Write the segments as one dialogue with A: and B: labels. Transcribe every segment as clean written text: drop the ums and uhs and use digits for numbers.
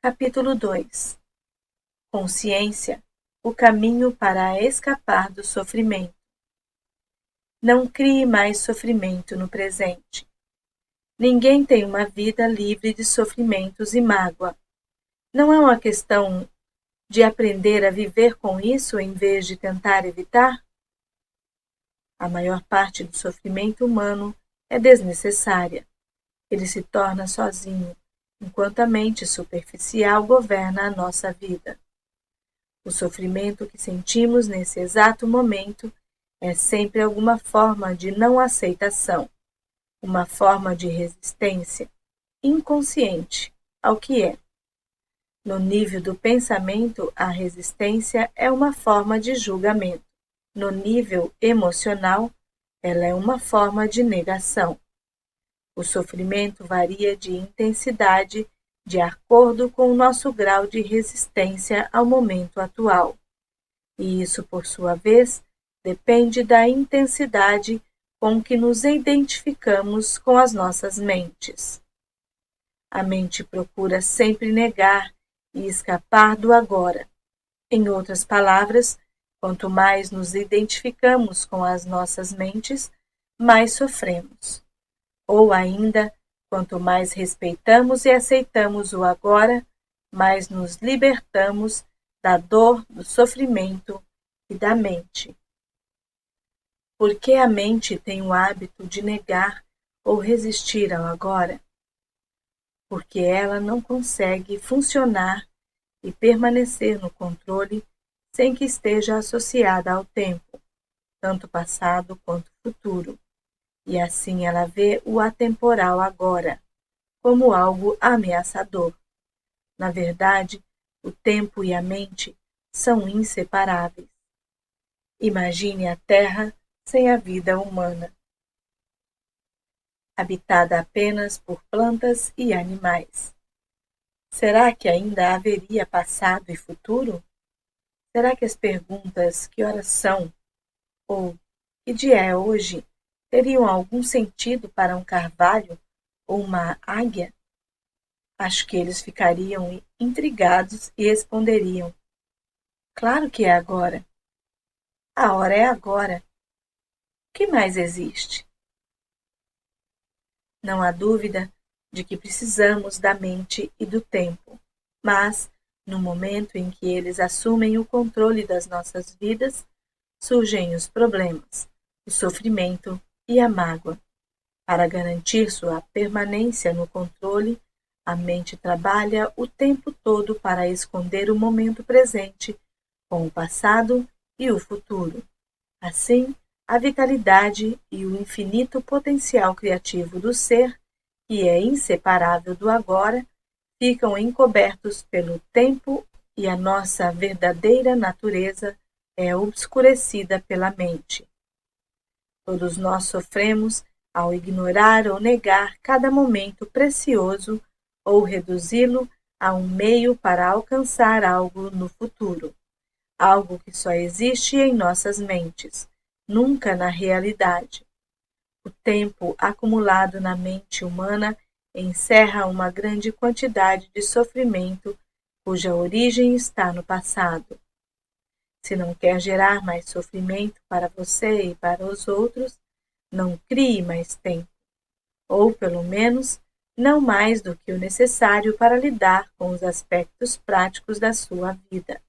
A: Capítulo 2. Consciência, o caminho para escapar do sofrimento. Não crie mais sofrimento no presente. Ninguém tem uma vida livre de sofrimentos e mágoa. Não é uma questão de aprender a viver com isso em vez de tentar evitar? A maior parte do sofrimento humano é desnecessária. Ele se torna sozinho, enquanto a mente superficial governa a nossa vida. O sofrimento que sentimos nesse exato momento é sempre alguma forma de não aceitação, uma forma de resistência inconsciente ao que é. No nível do pensamento, a resistência é uma forma de julgamento. No nível emocional, ela é uma forma de negação. O sofrimento varia de intensidade de acordo com o nosso grau de resistência ao momento atual. E isso, por sua vez, depende da intensidade com que nos identificamos com as nossas mentes. A mente procura sempre negar e escapar do agora. Em outras palavras, quanto mais nos identificamos com as nossas mentes, mais sofremos. Ou ainda, quanto mais respeitamos e aceitamos o agora, mais nos libertamos da dor, do sofrimento e da mente. Por que a mente tem o hábito de negar ou resistir ao agora? Porque ela não consegue funcionar e permanecer no controle sem que esteja associada ao tempo, tanto passado quanto futuro. E assim ela vê o atemporal agora, como algo ameaçador. Na verdade, o tempo e a mente são inseparáveis. Imagine a Terra sem a vida humana, habitada apenas por plantas e animais. Será que ainda haveria passado e futuro? Será que as perguntas "que horas são?" ou "que dia é hoje?" teriam algum sentido para um carvalho ou uma águia? Acho que eles ficariam intrigados e responderiam: "Claro que é agora. A hora é agora. O que mais existe?" Não há dúvida de que precisamos da mente e do tempo, mas, no momento em que eles assumem o controle das nossas vidas, surgem os problemas, o sofrimento e a mágoa. Para garantir sua permanência no controle, a mente trabalha o tempo todo para esconder o momento presente com o passado e o futuro. Assim, a vitalidade e o infinito potencial criativo do ser, que é inseparável do agora, ficam encobertos pelo tempo e a nossa verdadeira natureza é obscurecida pela mente. Todos nós sofremos ao ignorar ou negar cada momento precioso ou reduzi-lo a um meio para alcançar algo no futuro, algo que só existe em nossas mentes, nunca na realidade. O tempo acumulado na mente humana encerra uma grande quantidade de sofrimento cuja origem está no passado. Se não quer gerar mais sofrimento para você e para os outros, não crie mais tempo, ou pelo menos não mais do que o necessário para lidar com os aspectos práticos da sua vida.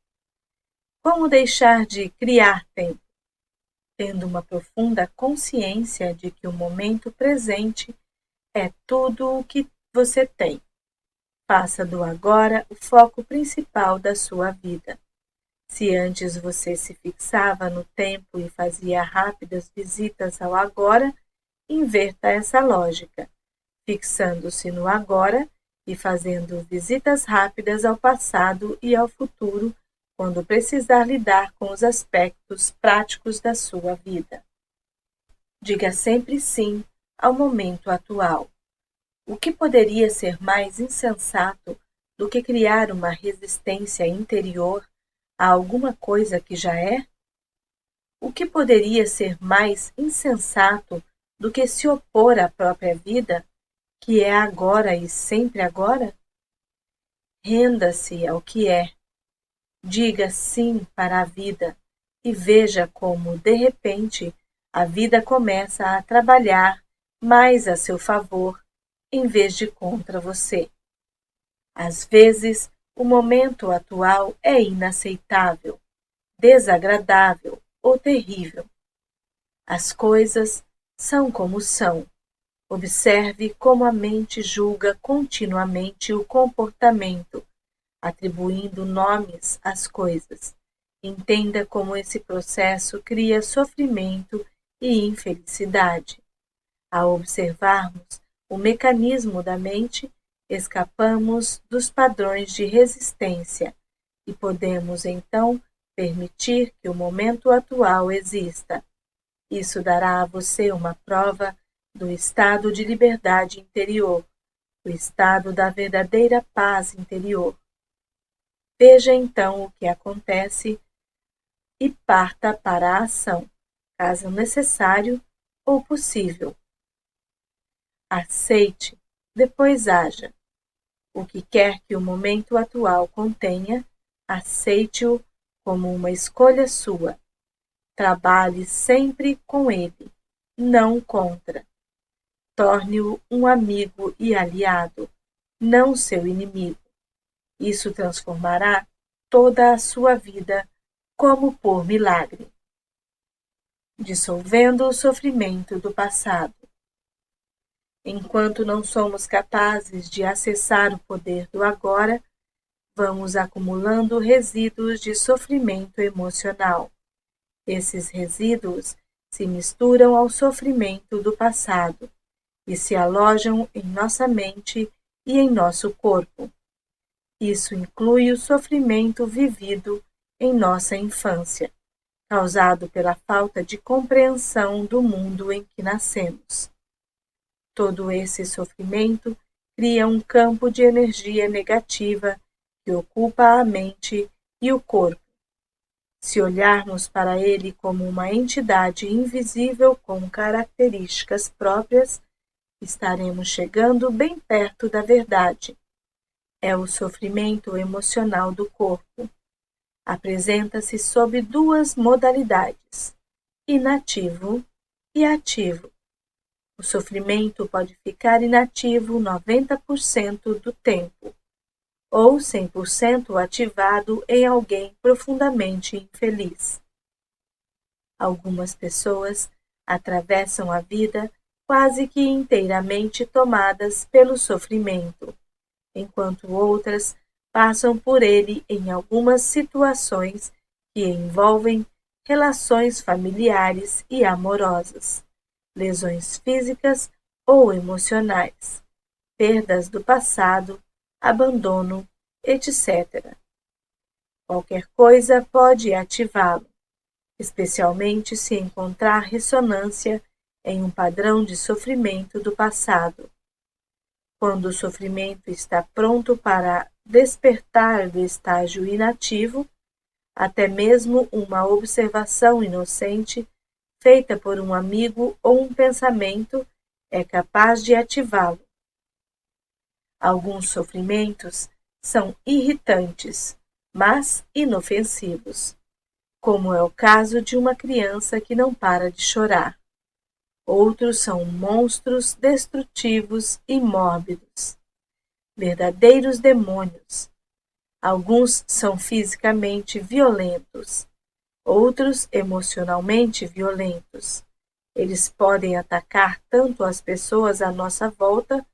A: Como deixar de criar tempo? Tendo uma profunda consciência de que o momento presente é tudo o que você tem. Faça do agora o foco principal da sua vida. Se antes você se fixava no tempo e fazia rápidas visitas ao agora, inverta essa lógica, fixando-se no agora e fazendo visitas rápidas ao passado e ao futuro quando precisar lidar com os aspectos práticos da sua vida. Diga sempre sim ao momento atual. O que poderia ser mais insensato do que criar uma resistência interior a alguma coisa que já é? O que poderia ser mais insensato do que se opor à própria vida, que é agora e sempre agora? Renda-se ao que é. Diga sim para a vida e veja como, de repente, a vida começa a trabalhar mais a seu favor em vez de contra você. Às vezes, o momento atual é inaceitável, desagradável ou terrível. As coisas são como são. Observe como a mente julga continuamente o comportamento, atribuindo nomes às coisas. Entenda como esse processo cria sofrimento e infelicidade. Ao observarmos o mecanismo da mente, escapamos dos padrões de resistência e podemos então permitir que o momento atual exista. Isso dará a você uma prova do estado de liberdade interior, o estado da verdadeira paz interior. Veja então o que acontece e parta para a ação, caso necessário ou possível. Aceite, depois haja. O que quer que o momento atual contenha, aceite-o como uma escolha sua. Trabalhe sempre com ele, não contra. Torne-o um amigo e aliado, não seu inimigo. Isso transformará toda a sua vida como por milagre. Dissolvendo o sofrimento do passado. Enquanto não somos capazes de acessar o poder do agora, vamos acumulando resíduos de sofrimento emocional. Esses resíduos se misturam ao sofrimento do passado e se alojam em nossa mente e em nosso corpo. Isso inclui o sofrimento vivido em nossa infância, causado pela falta de compreensão do mundo em que nascemos. Todo esse sofrimento cria um campo de energia negativa que ocupa a mente e o corpo. Se olharmos para ele como uma entidade invisível com características próprias, estaremos chegando bem perto da verdade. É o sofrimento emocional do corpo. Apresenta-se sob duas modalidades, inativo e ativo. O sofrimento pode ficar inativo 90% do tempo, ou 100% ativado em alguém profundamente infeliz. Algumas pessoas atravessam a vida quase que inteiramente tomadas pelo sofrimento, enquanto outras passam por ele em algumas situações que envolvem relações familiares e amorosas, lesões físicas ou emocionais, perdas do passado, abandono, etc. Qualquer coisa pode ativá-lo, especialmente se encontrar ressonância em um padrão de sofrimento do passado. Quando o sofrimento está pronto para despertar do estágio inativo, até mesmo uma observação inocente feita por um amigo ou um pensamento é capaz de ativá-lo. Alguns sofrimentos são irritantes, mas inofensivos, como é o caso de uma criança que não para de chorar. Outros são monstros destrutivos e mórbidos, verdadeiros demônios. Alguns são fisicamente violentos, outros emocionalmente violentos. Eles podem atacar tanto as pessoas à nossa volta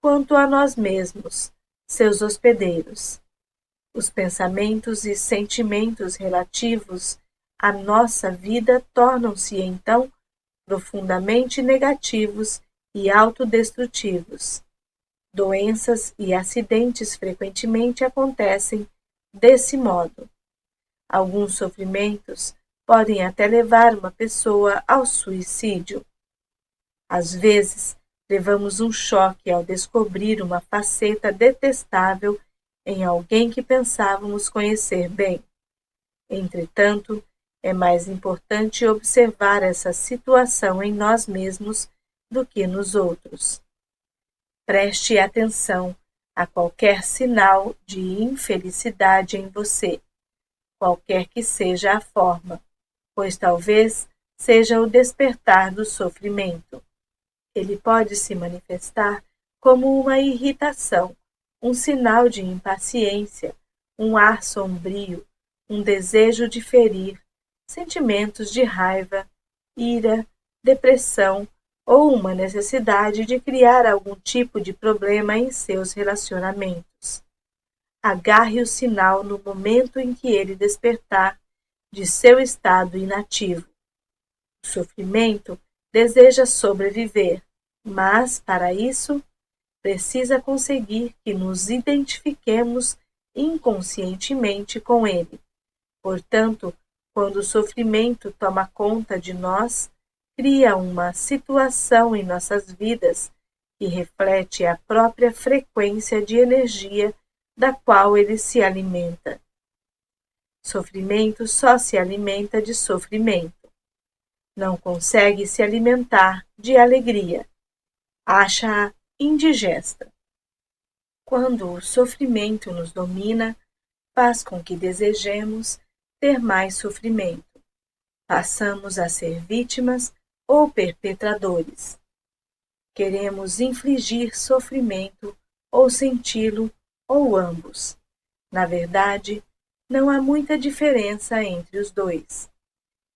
A: quanto a nós mesmos, seus hospedeiros. Os pensamentos e sentimentos relativos à nossa vida tornam-se, então, profundamente negativos e autodestrutivos. Doenças e acidentes frequentemente acontecem desse modo. Alguns sofrimentos podem até levar uma pessoa ao suicídio. Às vezes, levamos um choque ao descobrir uma faceta detestável em alguém que pensávamos conhecer bem. Entretanto, é mais importante observar essa situação em nós mesmos do que nos outros. Preste atenção a qualquer sinal de infelicidade em você, qualquer que seja a forma, pois talvez seja o despertar do sofrimento. Ele pode se manifestar como uma irritação, um sinal de impaciência, um ar sombrio, um desejo de ferir, sentimentos de raiva, ira, depressão ou uma necessidade de criar algum tipo de problema em seus relacionamentos. Agarre o sinal no momento em que ele despertar de seu estado inativo. O sofrimento deseja sobreviver, mas, para isso, precisa conseguir que nos identifiquemos inconscientemente com ele. Portanto, quando o sofrimento toma conta de nós, cria uma situação em nossas vidas que reflete a própria frequência de energia da qual ele se alimenta. Sofrimento só se alimenta de sofrimento. Não consegue se alimentar de alegria. Acha-a indigesta. Quando o sofrimento nos domina, faz com que desejemos ter mais sofrimento. Passamos a ser vítimas ou perpetradores. Queremos infligir sofrimento ou senti-lo, ou ambos. Na verdade, não há muita diferença entre os dois.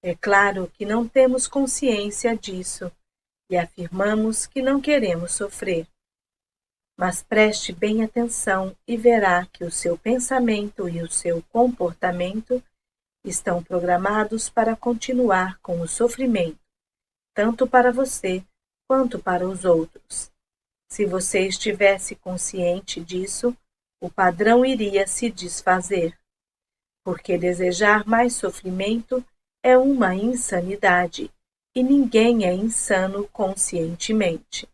A: É claro que não temos consciência disso e afirmamos que não queremos sofrer. Mas preste bem atenção e verá que o seu pensamento e o seu comportamento estão programados para continuar com o sofrimento, tanto para você quanto para os outros. Se você estivesse consciente disso, o padrão iria se desfazer, porque desejar mais sofrimento é uma insanidade, e ninguém é insano conscientemente.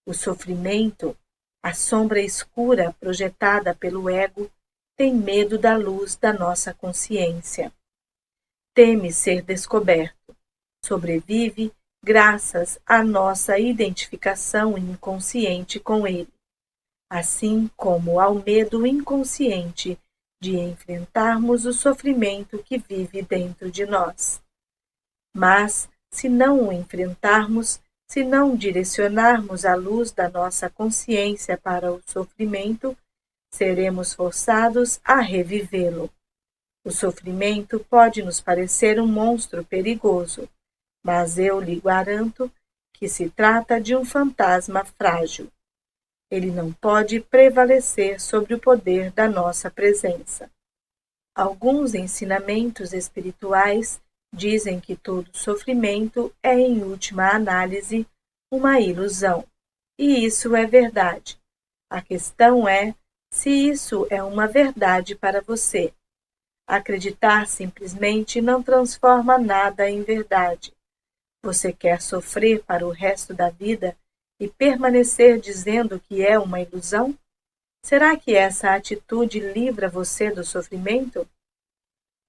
A: O sofrimento, a sombra escura projetada pelo ego, tem medo da luz da nossa consciência. Teme ser descoberto. Sobrevive graças à nossa identificação inconsciente com ele, assim como ao medo inconsciente de enfrentarmos o sofrimento que vive dentro de nós. Mas, se não o enfrentarmos, se não direcionarmos a luz da nossa consciência para o sofrimento, seremos forçados a revivê-lo. O sofrimento pode nos parecer um monstro perigoso, mas eu lhe garanto que se trata de um fantasma frágil. Ele não pode prevalecer sobre o poder da nossa presença. Alguns ensinamentos espirituais dizem que todo sofrimento é, em última análise, uma ilusão. E isso é verdade. A questão é se isso é uma verdade para você. Acreditar simplesmente não transforma nada em verdade. Você quer sofrer para o resto da vida e permanecer dizendo que é uma ilusão? Será que essa atitude livra você do sofrimento?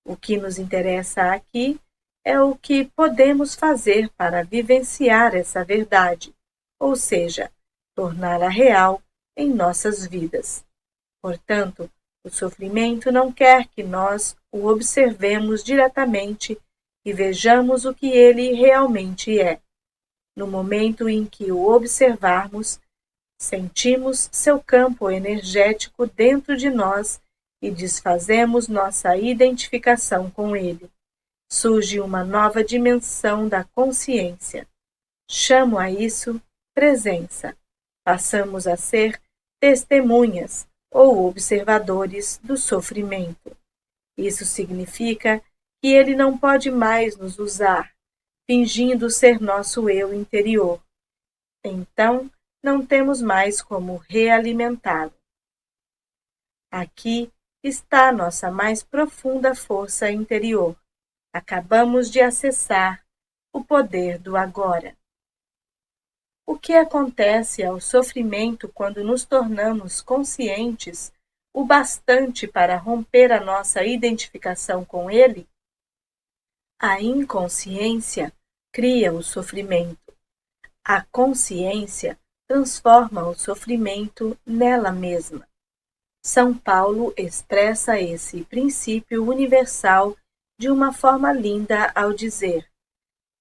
A: O que nos interessa aqui é o que podemos fazer para vivenciar essa verdade, ou seja, torná-la real em nossas vidas. Portanto, o sofrimento não quer que nós o observemos diretamente e vejamos o que ele realmente é. No momento em que o observarmos, sentimos seu campo energético dentro de nós e desfazemos nossa identificação com ele. Surge uma nova dimensão da consciência. Chamo a isso presença. Passamos a ser testemunhas ou observadores do sofrimento. Isso significa que ele não pode mais nos usar, fingindo ser nosso eu interior. Então, não temos mais como realimentá-lo. Aqui está nossa mais profunda força interior. Acabamos de acessar o poder do agora. O que acontece ao sofrimento quando nos tornamos conscientes o bastante para romper a nossa identificação com ele? A inconsciência cria o sofrimento. A consciência transforma o sofrimento nela mesma. São Paulo expressa esse princípio universal de uma forma linda ao dizer: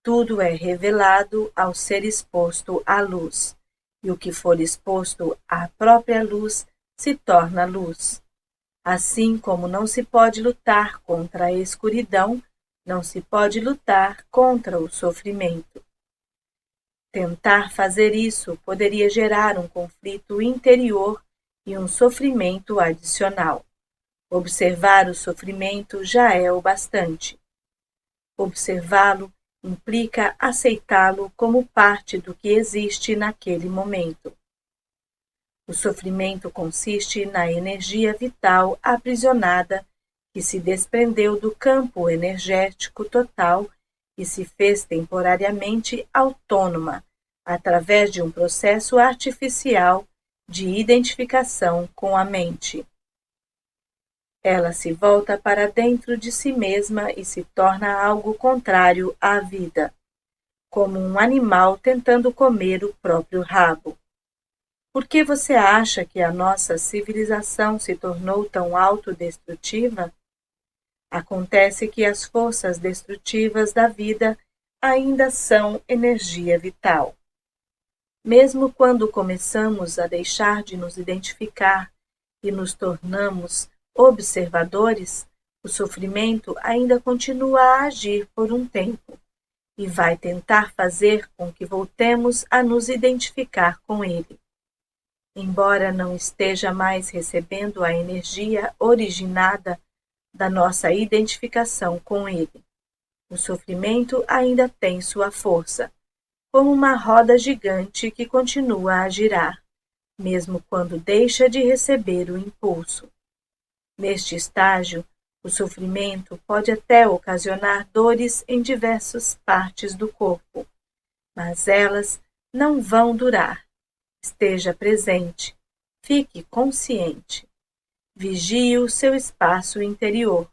A: tudo é revelado ao ser exposto à luz, e o que for exposto à própria luz se torna luz. Assim como não se pode lutar contra a escuridão, não se pode lutar contra o sofrimento. Tentar fazer isso poderia gerar um conflito interior e um sofrimento adicional. Observar o sofrimento já é o bastante. Observá-lo implica aceitá-lo como parte do que existe naquele momento. O sofrimento consiste na energia vital aprisionada que se desprendeu do campo energético total e se fez temporariamente autônoma através de um processo artificial de identificação com a mente. Ela se volta para dentro de si mesma e se torna algo contrário à vida, como um animal tentando comer o próprio rabo. Por que você acha que a nossa civilização se tornou tão autodestrutiva? Acontece que as forças destrutivas da vida ainda são energia vital. Mesmo quando começamos a deixar de nos identificar e nos tornamos observadores, o sofrimento ainda continua a agir por um tempo e vai tentar fazer com que voltemos a nos identificar com ele. Embora não esteja mais recebendo a energia originada da nossa identificação com ele, o sofrimento ainda tem sua força, como uma roda gigante que continua a girar, mesmo quando deixa de receber o impulso. Neste estágio, o sofrimento pode até ocasionar dores em diversas partes do corpo, mas elas não vão durar. Esteja presente, fique consciente. Vigie o seu espaço interior.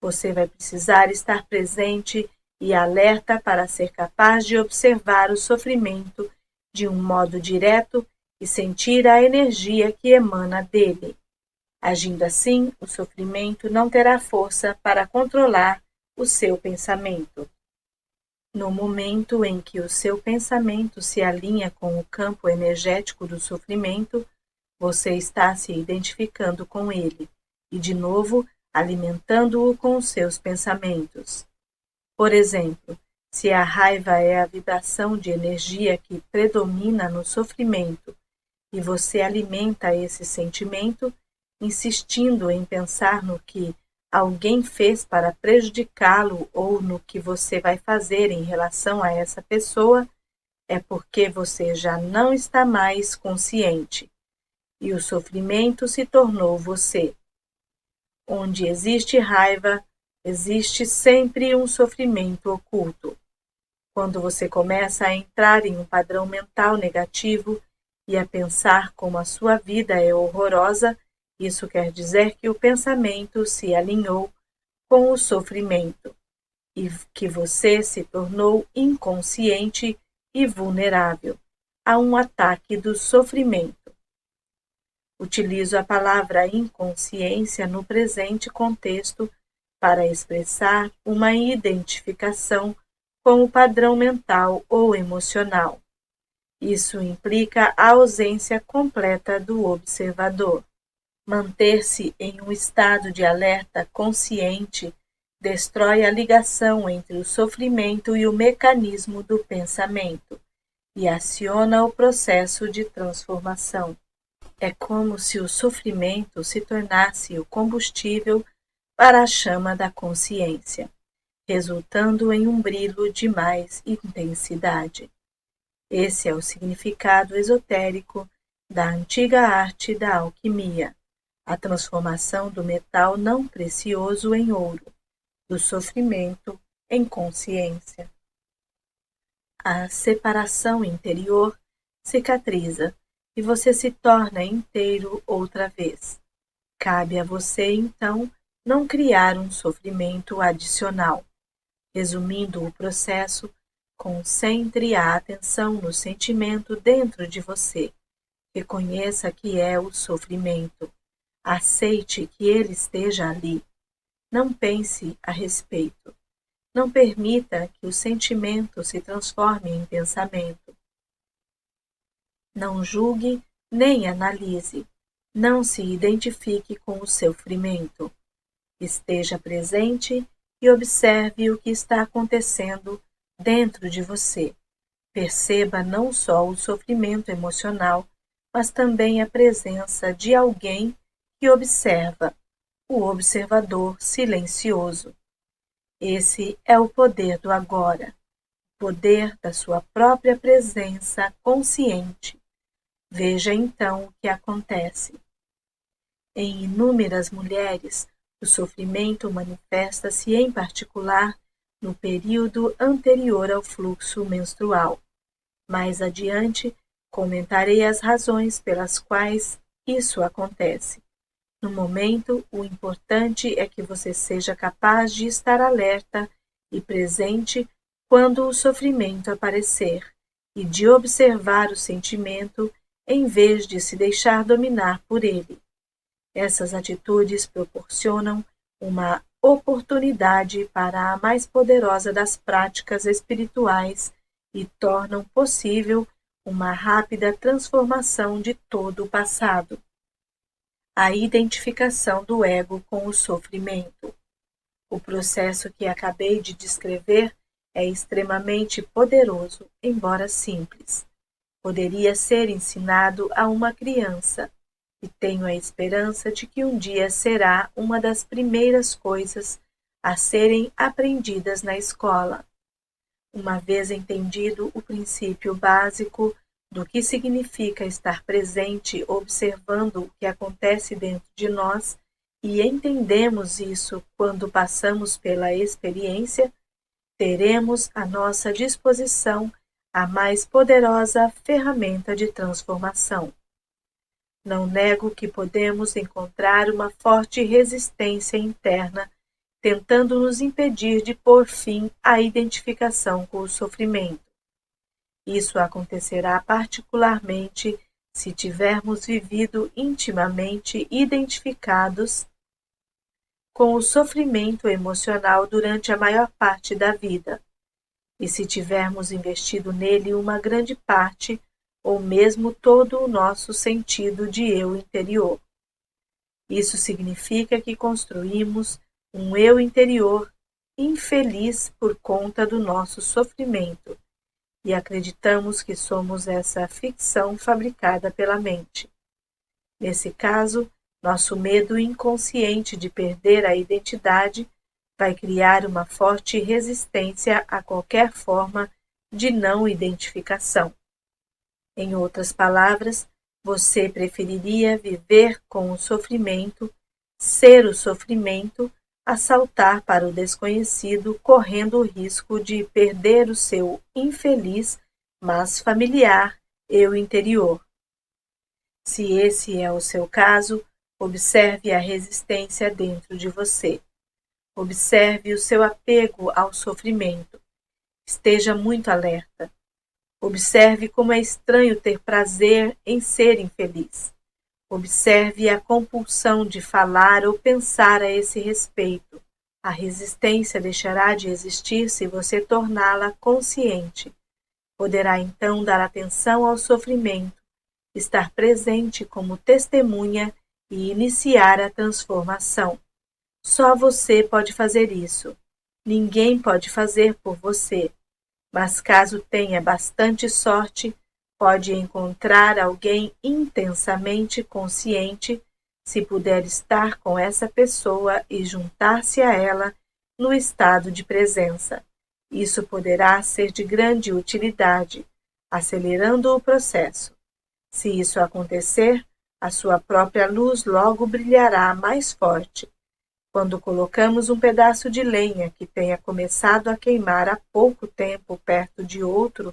A: Você vai precisar estar presente e alerta para ser capaz de observar o sofrimento de um modo direto e sentir a energia que emana dele. Agindo assim, o sofrimento não terá força para controlar o seu pensamento. No momento em que o seu pensamento se alinha com o campo energético do sofrimento, você está se identificando com ele e, de novo, alimentando-o com os seus pensamentos. Por exemplo, se a raiva é a vibração de energia que predomina no sofrimento e você alimenta esse sentimento, insistindo em pensar no que alguém fez para prejudicá-lo ou no que você vai fazer em relação a essa pessoa, é porque você já não está mais consciente e o sofrimento se tornou você. Onde existe raiva, existe sempre um sofrimento oculto. Quando você começa a entrar em um padrão mental negativo e a pensar como a sua vida é horrorosa, isso quer dizer que o pensamento se alinhou com o sofrimento e que você se tornou inconsciente e vulnerável a um ataque do sofrimento. Utilizo a palavra inconsciência no presente contexto para expressar uma identificação com o padrão mental ou emocional. Isso implica a ausência completa do observador. Manter-se em um estado de alerta consciente destrói a ligação entre o sofrimento e o mecanismo do pensamento e aciona o processo de transformação. É como se o sofrimento se tornasse o combustível para a chama da consciência, resultando em um brilho de mais intensidade. Esse é o significado esotérico da antiga arte da alquimia, a transformação do metal não precioso em ouro, do sofrimento em consciência. A separação interior cicatriza e você se torna inteiro outra vez. Cabe a você, então, não criar um sofrimento adicional. Resumindo o processo, Concentre a atenção no sentimento dentro de você. Reconheça que é o sofrimento. Aceite que ele esteja ali. Não pense a respeito. Não permita que o sentimento se transforme em pensamento. Não julgue nem analise. Não se identifique com o sofrimento. Esteja presente e observe o que está acontecendo dentro de você. Perceba não só o sofrimento emocional, mas também a presença de alguém que observa, o observador silencioso. Esse é o poder do agora, o poder da sua própria presença consciente. Veja então o que acontece. Em inúmeras mulheres, o sofrimento manifesta-se em particular no período anterior ao fluxo menstrual. Mais adiante, comentarei as razões pelas quais isso acontece. No momento, o importante é que você seja capaz de estar alerta e presente quando o sofrimento aparecer e de observar o sentimento em vez de se deixar dominar por ele. Essas atitudes proporcionam uma oportunidade para a mais poderosa das práticas espirituais e tornam possível uma rápida transformação de todo o passado. A identificação do ego com o sofrimento. O processo que acabei de descrever é extremamente poderoso, embora simples. Poderia ser ensinado a uma criança, e tenho a esperança de que um dia será uma das primeiras coisas a serem aprendidas na escola. Uma vez entendido o princípio básico do que significa estar presente observando o que acontece dentro de nós, e entendemos isso quando passamos pela experiência, teremos à nossa disposição a mais poderosa ferramenta de transformação. Não nego que podemos encontrar uma forte resistência interna tentando nos impedir de pôr fim à identificação com o sofrimento. Isso acontecerá particularmente se tivermos vivido intimamente identificados com o sofrimento emocional durante a maior parte da vida, e se tivermos investido nele uma grande parte ou mesmo todo o nosso sentido de eu interior. Isso significa que construímos um eu interior infeliz por conta do nosso sofrimento e acreditamos que somos essa ficção fabricada pela mente. Nesse caso, nosso medo inconsciente de perder a identidade vai criar uma forte resistência a qualquer forma de não identificação. Em outras palavras, você preferiria viver com o sofrimento, ser o sofrimento, a saltar para o desconhecido, correndo o risco de perder o seu infeliz, mas familiar eu interior. Se esse é o seu caso, observe a resistência dentro de você. Observe o seu apego ao sofrimento. Esteja muito alerta. Observe como é estranho ter prazer em ser infeliz. Observe a compulsão de falar ou pensar a esse respeito. A resistência deixará de existir se você torná-la consciente. Poderá então dar atenção ao sofrimento, estar presente como testemunha e iniciar a transformação. Só você pode fazer isso. Ninguém pode fazer por você. Mas caso tenha bastante sorte, pode encontrar alguém intensamente consciente, se puder estar com essa pessoa e juntar-se a ela no estado de presença. Isso poderá ser de grande utilidade, acelerando o processo. Se isso acontecer, a sua própria luz logo brilhará mais forte. Quando colocamos um pedaço de lenha que tenha começado a queimar há pouco tempo perto de outro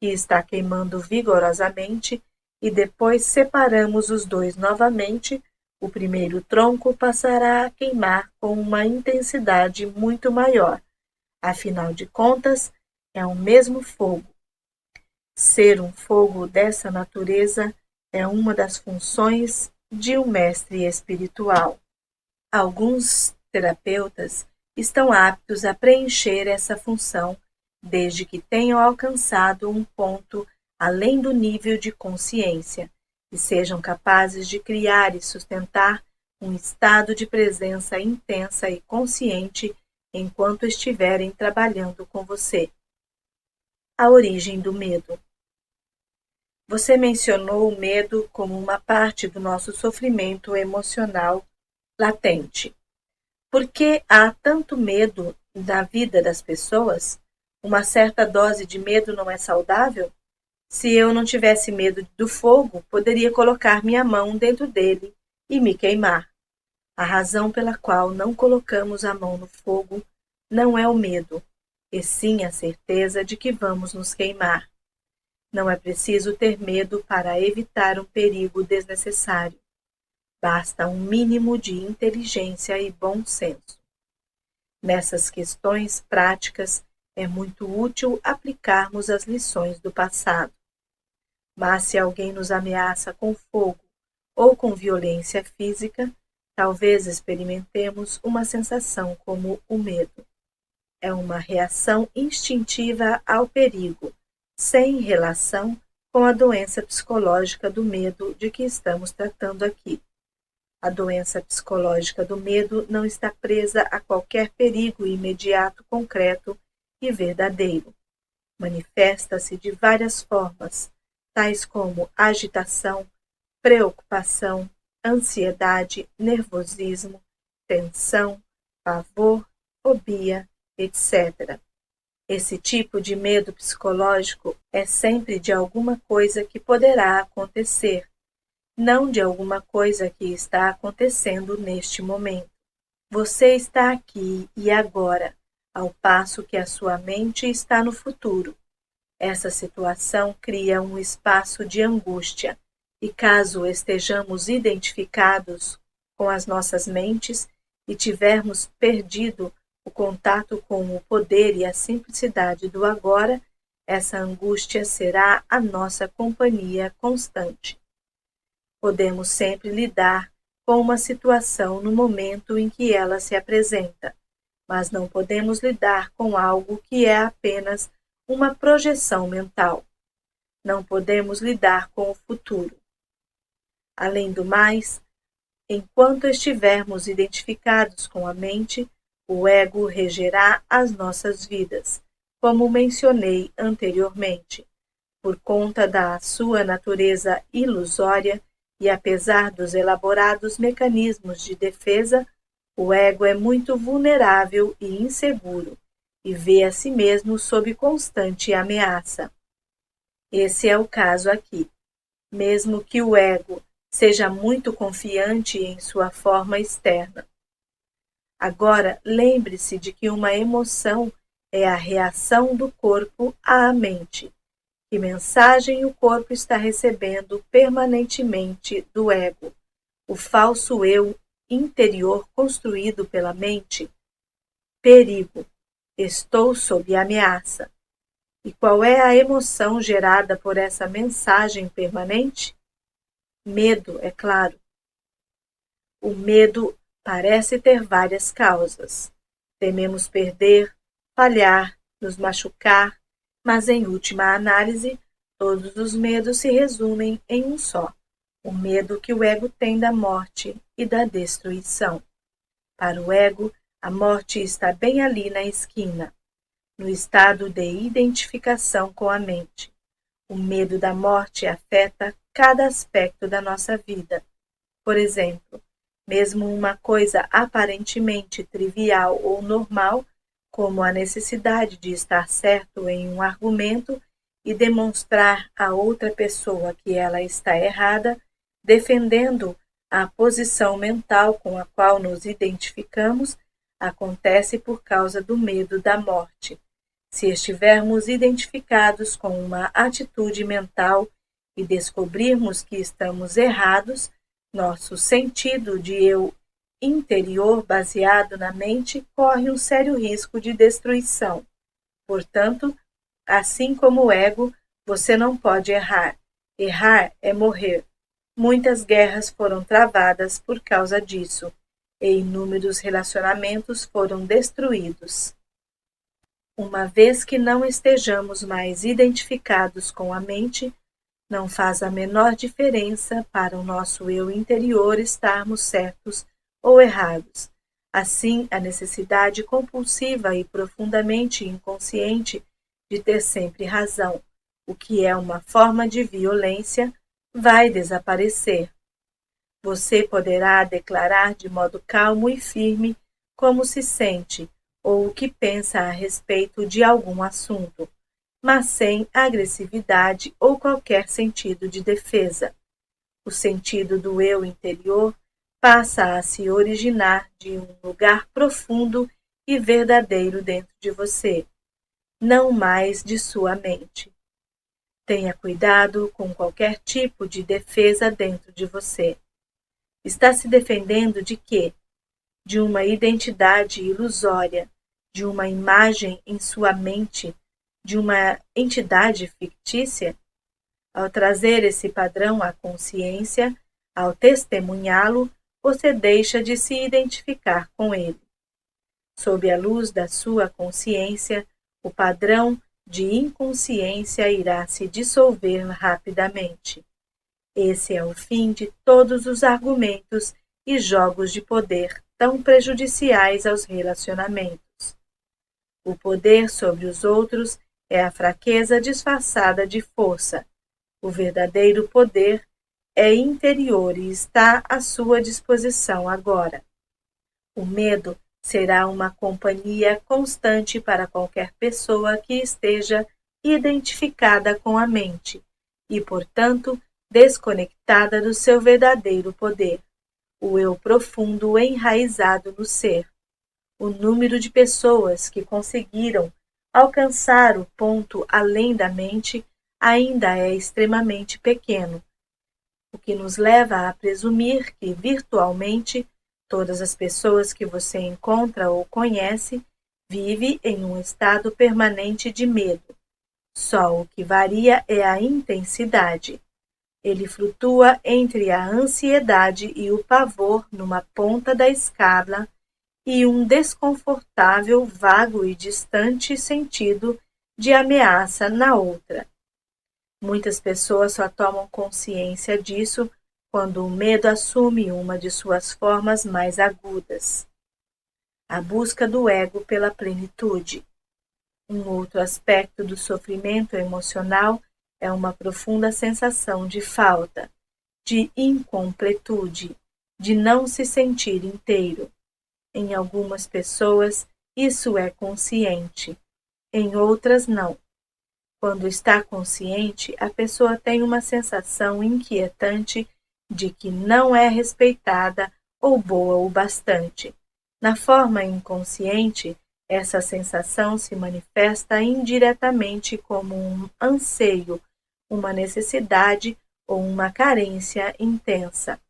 A: que está queimando vigorosamente e depois separamos os dois novamente, o primeiro tronco passará a queimar com uma intensidade muito maior. Afinal de contas, é o mesmo fogo. Ser um fogo dessa natureza é uma das funções de um mestre espiritual. Alguns terapeutas estão aptos a preencher essa função, desde que tenham alcançado um ponto além do nível de consciência e sejam capazes de criar e sustentar um estado de presença intensa e consciente enquanto estiverem trabalhando com você. A origem do medo. Você mencionou o medo como uma parte do nosso sofrimento emocional latente. Por que há tanto medo na vida das pessoas? Uma certa dose de medo não é saudável? Se eu não tivesse medo do fogo, poderia colocar minha mão dentro dele e me queimar. A razão pela qual não colocamos a mão no fogo não é o medo, e sim a certeza de que vamos nos queimar. Não é preciso ter medo para evitar um perigo desnecessário. Basta um mínimo de inteligência e bom senso. Nessas questões práticas, é muito útil aplicarmos as lições do passado. Mas se alguém nos ameaça com fogo ou com violência física, talvez experimentemos uma sensação como o medo. É uma reação instintiva ao perigo, sem relação com a doença psicológica do medo de que estamos tratando aqui. A doença psicológica do medo não está presa a qualquer perigo imediato, concreto e verdadeiro. Manifesta-se de várias formas, tais como agitação, preocupação, ansiedade, nervosismo, tensão, pavor, fobia, etc. Esse tipo de medo psicológico é sempre de alguma coisa que poderá acontecer, não de alguma coisa que está acontecendo neste momento. Você está aqui e agora, ao passo que a sua mente está no futuro. Essa situação cria um espaço de angústia, e caso estejamos identificados com as nossas mentes e tivermos perdido o contato com o poder e a simplicidade do agora, essa angústia será a nossa companhia constante. Podemos sempre lidar com uma situação no momento em que ela se apresenta, mas não podemos lidar com algo que é apenas uma projeção mental. Não podemos lidar com o futuro. Além do mais, enquanto estivermos identificados com a mente, o ego regerá as nossas vidas, como mencionei anteriormente. Por conta da sua natureza ilusória e apesar dos elaborados mecanismos de defesa, o ego é muito vulnerável e inseguro, e vê a si mesmo sob constante ameaça. Esse é o caso aqui. Mesmo que o ego seja muito confiante em sua forma externa. Agora, lembre-se de que uma emoção é a reação do corpo à mente. Que mensagem o corpo está recebendo permanentemente do ego, o falso eu interior construído pela mente? Perigo. Estou sob ameaça. E qual é a emoção gerada por essa mensagem permanente? Medo, é claro. O medo parece ter várias causas. Tememos perder, falhar, nos machucar, mas em última análise, todos os medos se resumem em um só: o medo que o ego tem da morte e da destruição. Para o ego, a morte está bem ali na esquina, no estado de identificação com a mente. O medo da morte afeta cada aspecto da nossa vida. Por exemplo, mesmo uma coisa aparentemente trivial ou normal, como a necessidade de estar certo em um argumento e demonstrar à outra pessoa que ela está errada, defendendo a posição mental com a qual nos identificamos, acontece por causa do medo da morte. Se estivermos identificados com uma atitude mental e descobrirmos que estamos errados, nosso sentido de eu interior baseado na mente corre um sério risco de destruição. Portanto, Assim como o ego, você não pode errar. Errar é morrer. Muitas guerras foram travadas por causa disso, e inúmeros relacionamentos foram destruídos. Uma vez que não estejamos mais identificados com a mente, não faz a menor diferença para o nosso eu interior estarmos certos ou errados. Assim, a necessidade compulsiva e profundamente inconsciente de ter sempre razão, o que é uma forma de violência, vai desaparecer. Você poderá declarar de modo calmo e firme como se sente ou o que pensa a respeito de algum assunto, mas sem agressividade ou qualquer sentido de defesa. O sentido do eu interior passa a se originar de um lugar profundo e verdadeiro dentro de você, não mais de sua mente. Tenha cuidado com qualquer tipo de defesa dentro de você. Está se defendendo de quê? De uma identidade ilusória, de uma imagem em sua mente, de uma entidade fictícia? Ao trazer esse padrão à consciência, ao testemunhá-lo, você deixa de se identificar com ele. Sob a luz da sua consciência, o padrão de inconsciência irá se dissolver rapidamente. Esse é o fim de todos os argumentos e jogos de poder tão prejudiciais aos relacionamentos. O poder sobre os outros é a fraqueza disfarçada de força. O verdadeiro poder é interior e está à sua disposição agora. O medo será uma companhia constante para qualquer pessoa que esteja identificada com a mente e, portanto, desconectada do seu verdadeiro poder, o eu profundo enraizado no ser. O número de pessoas que conseguiram alcançar o ponto além da mente ainda é extremamente pequeno, o que nos leva a presumir que, virtualmente, todas as pessoas que você encontra ou conhece vivem em um estado permanente de medo. Só o que varia é a intensidade. Ele flutua entre a ansiedade e o pavor numa ponta da escala e um desconfortável, vago e distante sentido de ameaça na outra. Muitas pessoas só tomam consciência disso quando o medo assume uma de suas formas mais agudas. A busca do ego pela plenitude. Um outro aspecto do sofrimento emocional é uma profunda sensação de falta, de incompletude, de não se sentir inteiro. Em algumas pessoas, isso é consciente, em outras, não. Quando está consciente, a pessoa tem uma sensação inquietante de que não é respeitada ou boa o bastante. Na forma inconsciente, essa sensação se manifesta indiretamente como um anseio, uma necessidade ou uma carência intensa.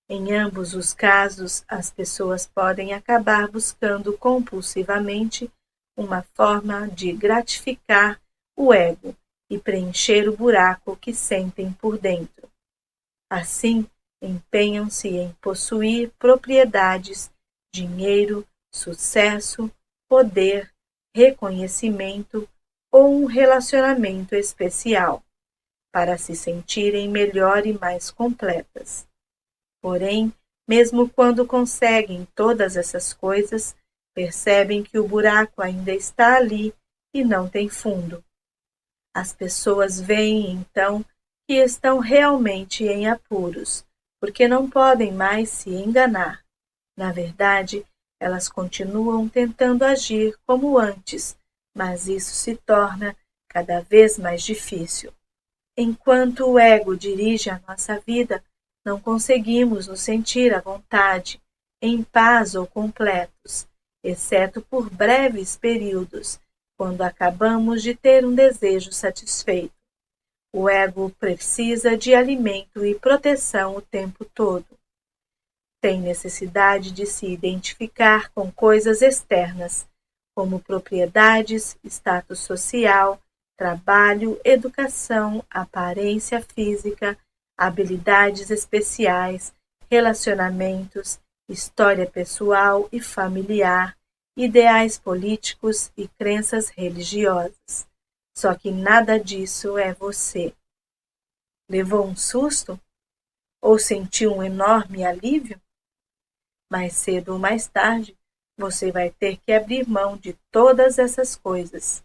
A: Em ambos os casos, as pessoas podem acabar buscando compulsivamente uma forma de gratificar o ego e preencher o buraco que sentem por dentro. Assim, empenham-se em possuir propriedades, dinheiro, sucesso, poder, reconhecimento ou um relacionamento especial, para se sentirem melhor e mais completas. Porém, mesmo quando conseguem todas essas coisas, percebem que o buraco ainda está ali e não tem fundo. As pessoas veem, então, que estão realmente em apuros, porque não podem mais se enganar. Na verdade, elas continuam tentando agir como antes, mas isso se torna cada vez mais difícil. Enquanto o ego dirige a nossa vida, não conseguimos nos sentir à vontade, em paz ou completos, exceto por breves períodos, quando acabamos de ter um desejo satisfeito. O ego precisa de alimento e proteção o tempo todo. Tem necessidade de se identificar com coisas externas, como propriedades, status social, trabalho, educação, aparência física, habilidades especiais, relacionamentos, história pessoal e familiar, ideais políticos e crenças religiosas. Só que nada disso é você. Levou um susto? Ou sentiu um enorme alívio? Mais cedo ou mais tarde, você vai ter que abrir mão de todas essas coisas.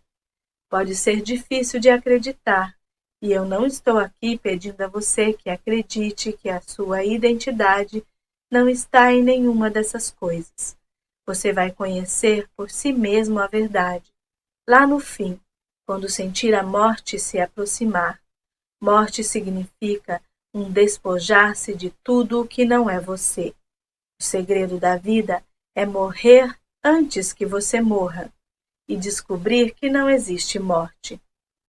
A: Pode ser difícil de acreditar, e eu não estou aqui pedindo a você que acredite que a sua identidade não está em nenhuma dessas coisas. Você vai conhecer por si mesmo a verdade, lá no fim, quando sentir a morte se aproximar. Morte significa um despojar-se de tudo o que não é você. O segredo da vida é morrer antes que você morra e descobrir que não existe morte.